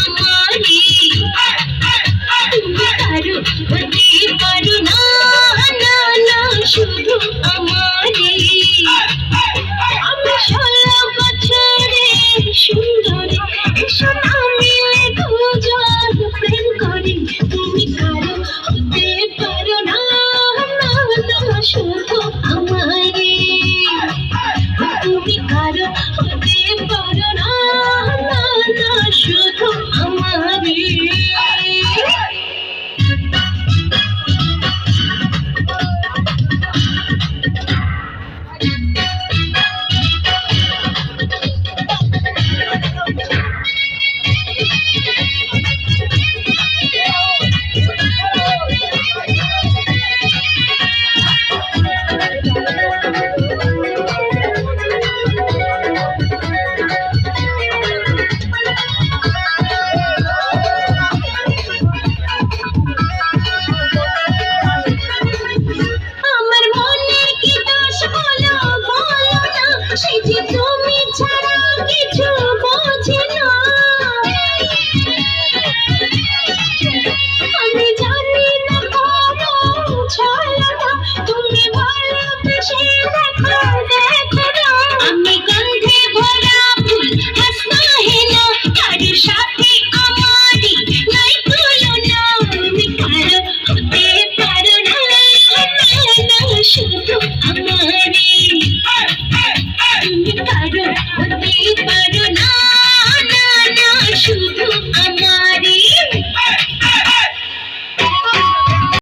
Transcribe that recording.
আমারই তুমি কারো হতে পারো না, না না শুধু আমারই। আমি 16 বছরের সুন্দরী, এসো না মিলে দুজন প্রেম করি। তুমি কারো হতে পারো না, না না শুধু আমারই। তুমি কারো হতে পারো না, না না শুধু আমারই।